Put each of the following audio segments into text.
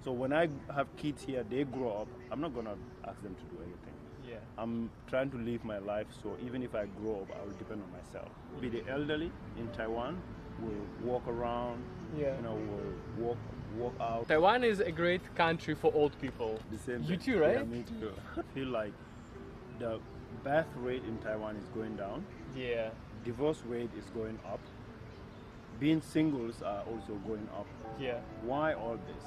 So when I have kids here, they grow up, I'm not gonna ask them to do anything. Yeah. I'm trying to live my life, so even if I grow up, I will depend on myself. Be the elderly in Taiwan will walk around, Yeah. will walk out. Taiwan is a great country for old people. The same You thing. too, right? Yeah, me too. I feel like the birth rate in Taiwan is going down. Yeah. Divorce rate is going up. Being singles are also going up. Yeah. Why all this?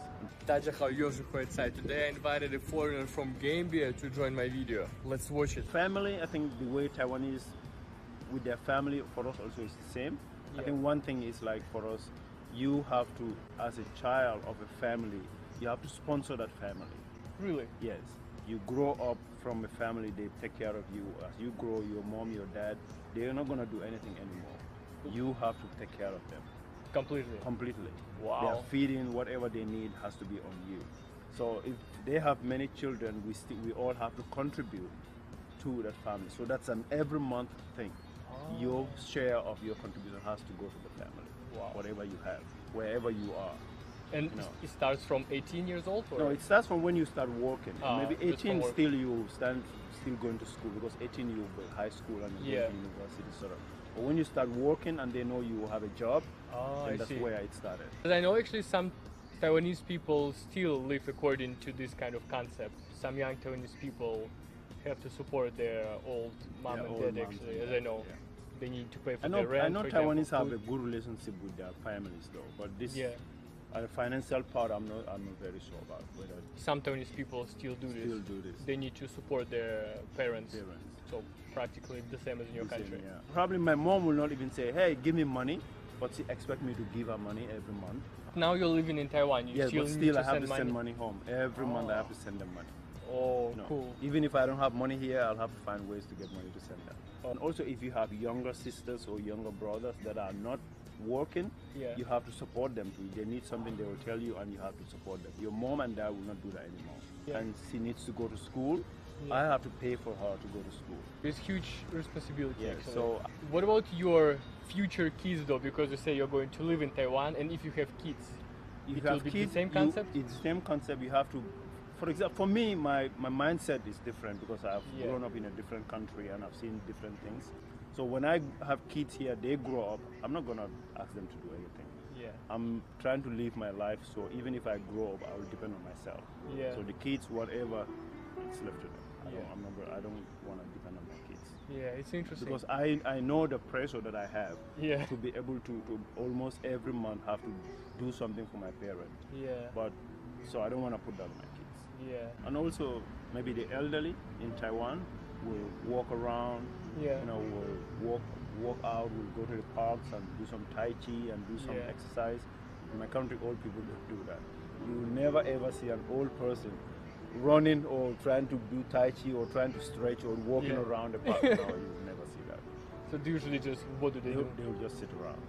大家好，又是花椰菜. Today I invited a foreigner from Gambia to join my video. Let's watch it. Family, I think the way Taiwanese with their family for us also is the same. Yeah. I think one thing is like for us, you have to, as a child of a family, you have to sponsor that family. Really? Yes. You grow up from a family, they take care of you. As you grow, your mom, your dad, they're not gonna do anything anymore. You have to take care of them. Completely. Completely. Wow. Their feeding, whatever they need has to be on you. So if they have many children, we all have to contribute to that family. So that's an every month thing. Oh. Your share of your contribution has to go to the family. Wow. Whatever you have, wherever you are. And it starts from 18 years old? Or? No, it starts from when you start working. Maybe just 18 from still you still going to school, because 18 you go high school and you go to university sort of. But when you start working and they know you have a job, then that's where it started. Because I know actually some Taiwanese people still live according to this kind of concept. Some young Taiwanese people have to support their old mom and dad actually, as I know. Yeah. They need to pay for their rent. I know Taiwanese have a good relationship with their families though, but this financial part I'm not very sure about whether some Taiwanese people still do this. They need to support their parents. So practically the same as in your country. Yeah. Probably my mom will not even say, hey, give me money, but she expects me to give her money every month. Now you're living in Taiwan, you still need to I have to send money home. Every month I have to send them money. Oh, cool. Even if I don't have money here, I'll have to find ways to get money to send them. And also if you have younger sisters or younger brothers that are not working, you have to support them too. They need something, they will tell you, and you have to support them. Your mom and dad will not do that anymore. Yeah. And she needs to go to school. I have to pay for her to go to school. It's huge responsibility. Actually. So what about your future kids though? Because you say you're going to live in Taiwan, and if you have kids, it will be the same concept? It's the same concept. You have to, for example, for me, my mindset is different because I've grown up in a different country and I've seen different things. So when I have kids here, they grow up, I'm not gonna ask them to do anything. Yeah. I'm trying to live my life, so even if I grow up, I will depend on myself. Yeah. So the kids, whatever, it's left to them. I don't want to depend on my kids. Yeah, it's interesting. Because I know the pressure that I have to be able to almost every month have to do something for my parents. Yeah. But so I don't want to put that on my kids. Yeah. And also maybe the elderly in Taiwan will walk around. Yeah. Will walk out. Will go to the parks and do some Tai Chi and do some exercise. In my country, old people don't do that. You will never ever see an old person running or trying to do Tai Chi or trying to stretch or walking around the park. No, you will never see that. So they usually just, what do they do? They will just sit around.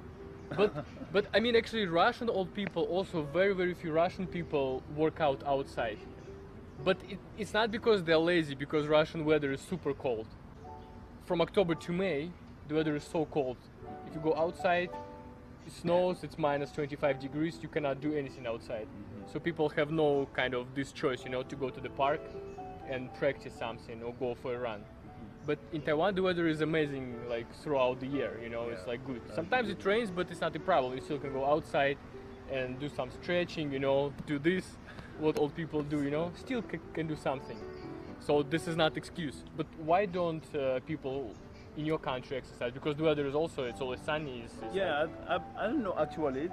But I mean, actually, Russian old people, also very few Russian people work out outside. But it's not because they're lazy, because Russian weather is super cold. From October to May, the weather is so cold. If you go outside, it snows, it's minus 25 degrees, you cannot do anything outside. So people have no kind of this choice, to go to the park and practice something or go for a run. But in Taiwan, the weather is amazing, like throughout the year, it's like good. Sometimes it rains, but it's not a problem. You still can go outside and do some stretching, do this, what old people do, still can do something. So this is not excuse. But why don't people in your country exercise? Because the weather is also, it's always sunny. I don't know actually.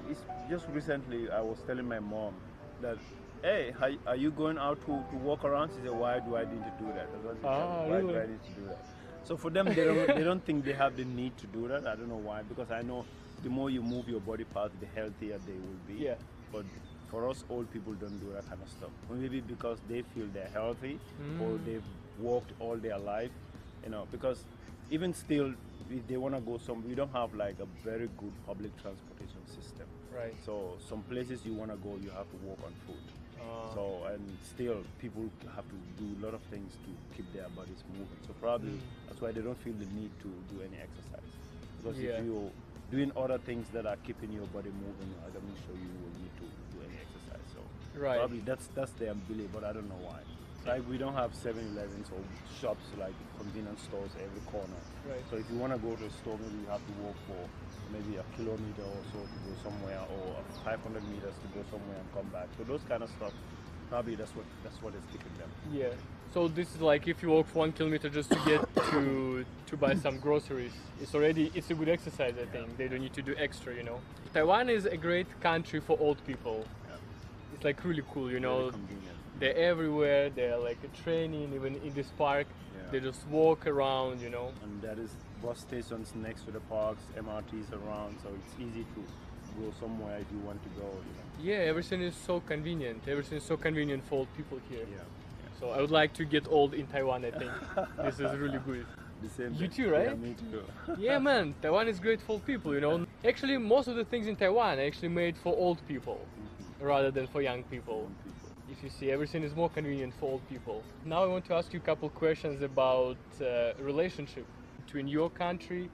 It's just recently I was telling my mom that, hey, are you going out to walk around? She said, why do I need to do that? Why do I need to do that? So for them, they don't think they have the need to do that. I don't know why, because I know the more you move your body parts, the healthier they will be. Yeah. But for us old people don't do that kind of stuff. Maybe because they feel they're healthy or they've walked all their life, because even still, if they want to go we don't have like a very good public transportation system. Right. So some places you want to go, you have to walk on foot. So, and still people have to do a lot of things to keep their bodies moving. So probably that's why they don't feel the need to do any exercise. Because if you're doing other things that are keeping your body moving, I'm sure you will need to do any exercise. So Right. Probably that's their belief, but I don't know why. Like we don't have 7-Elevens or shops like convenience stores every corner. Right. So if you want to go to a store, maybe you have to walk for maybe a kilometer or so to go somewhere, or 500 meters to go somewhere and come back. So those kind of stuff, probably that's what is keeping them. Yeah. So this is like if you walk 1 kilometer just to get to buy some groceries, it's a good exercise. I think they don't need to do extra, you know. Taiwan is a great country for old people. Yeah. It's like really cool, you know. Very convenient. They're everywhere. They're like training, even in this park. Yeah. They just walk around, you know. And there is bus stations next to the parks, MRTs around, so it's easy to go somewhere if you want to go, you know. Yeah, everything is so convenient. Everything is so convenient for old people here. Yeah. So I would like to get old in Taiwan, I think. This is really good. The same You thing. too, right? Yeah, me too. Yeah, man, Taiwan is great for people, you know. Actually, most of the things in Taiwan are actually made for old people rather than for young people. If you see, everything is more convenient for old people. Now I want to ask you a couple questions about relationship between your country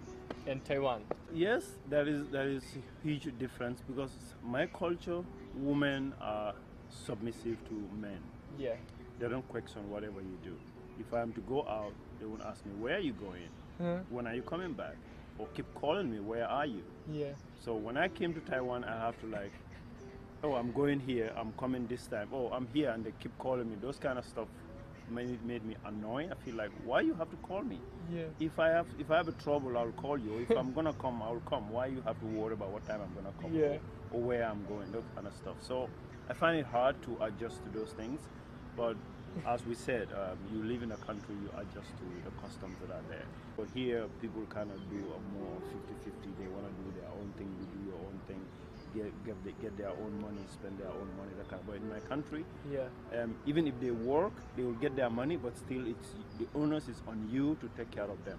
and Taiwan. Yes, there is a huge difference because my culture, women are submissive to men. Yeah. They don't question whatever you do. If I am to go out, they will ask me, where are you going? Huh? When are you coming back? Or keep calling me, where are you? Yeah. So when I came to Taiwan, I have to like, oh, I'm going here, I'm coming this time. Oh, I'm here, and they keep calling me. Those kind of stuff made me annoyed. I feel like, why you have to call me? Yeah. If I have a trouble, I'll call you. If I'm gonna come, I'll come. Why you have to worry about what time I'm gonna come? Yeah. Or where I'm going? That kind of stuff. So I find it hard to adjust to those things. But as we said, you live in a country, you adjust to the customs that are there. But here, people kind of do a more 50-50. They want to do their own thing, you do your own thing. Get their own money, spend their own money, that kind of. But in my country, even if they work, they will get their money, but still, the onus is on you to take care of them.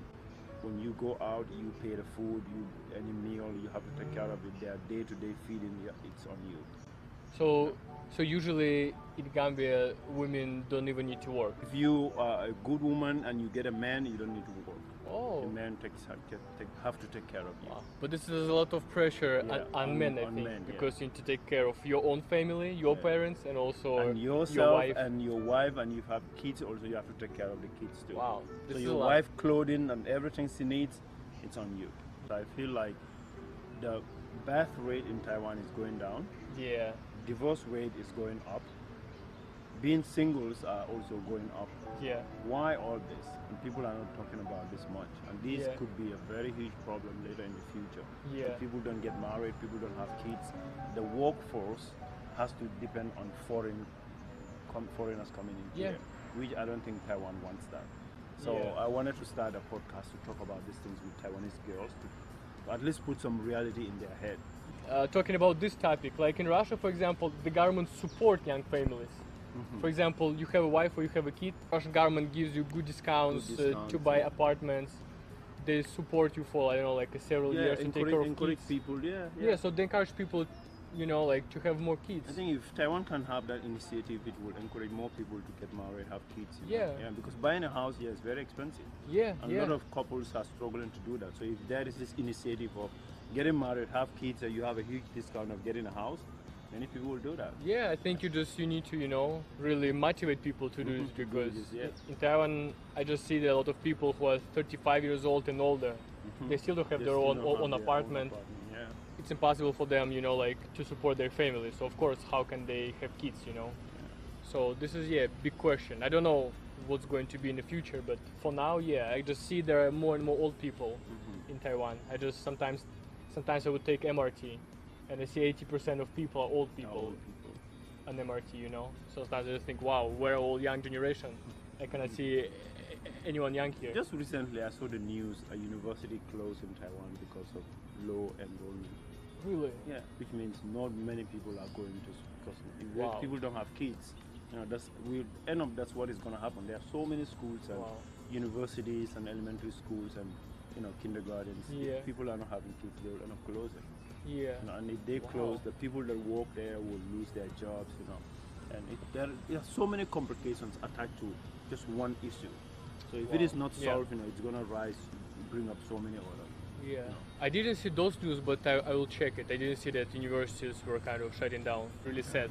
When you go out, you pay the food, any meal, you have to take care of it. Their day-to-day feeding, it's on you. So usually in Gambia, women don't even need to work. If you are a good woman and you get a man, you don't need to work. Oh. The man have to take care of you. Wow. But this is a lot of pressure on men, I think, men, because you need to take care of your own family, your parents, and also and yourself, your wife. and your wife, and you have kids. Also, you have to take care of the kids too. Wow. So your wife, clothing, and everything she needs, it's on you. So I feel like the birth rate in Taiwan is going down. Yeah. Divorce rate is going up. Being singles are also going up. Yeah. Why all this? And people are not talking about this much. And this could be a very huge problem later in the future. Yeah. If people don't get married, people don't have kids. The workforce has to depend on foreigners coming in here, which I don't think Taiwan wants that. So I wanted to start a podcast to talk about these things with Taiwanese girls to at least put some reality in their head. Talking about this topic, like in Russia, for example, the government support young families. For example, you have a wife or you have a kid, Russian government gives you good discounts to buy apartments. They support you for, I don't know, like several years to take care of kids. People, so they encourage people, you know, like to have more kids. I think if Taiwan can have that initiative, it will encourage more people to get married, have kids. You know? Yeah, because buying a house here is very expensive. A lot of couples are struggling to do that. So if there is this initiative of getting married, have kids, and you have a huge discount of getting a house, many people will do that. Yeah, I think you need to, you know, really motivate people to do this, because in Taiwan, I just see that a lot of people who are 35 years old and older, they still don't have their own apartment. It's impossible for them, you know, like to support their family. So of course, how can they have kids, you know? So this is a big question. I don't know what's going to be in the future, but for now, I just see there are more and more old people in Taiwan. I just sometimes I would take MRT, and I see 80% of people are old people on MRT, you know. So sometimes I just think, wow, we're all young generation. I cannot see anyone young here. Just recently, I saw the news: a university closed in Taiwan because of low enrollment. Really? Yeah, which means not many people are going to because if people don't have kids. You know, that's what is going to happen. There are so many schools and universities and elementary schools and kindergartens. If people are not having kids, they will end up closing. And if they close, the people that work there will lose their jobs. And there are so many complications attached to just one issue. So if it is not solved, it's going to bring up so many other. I didn't see those news, but I will check it. I didn't see that universities were kind of shutting down. Really sad.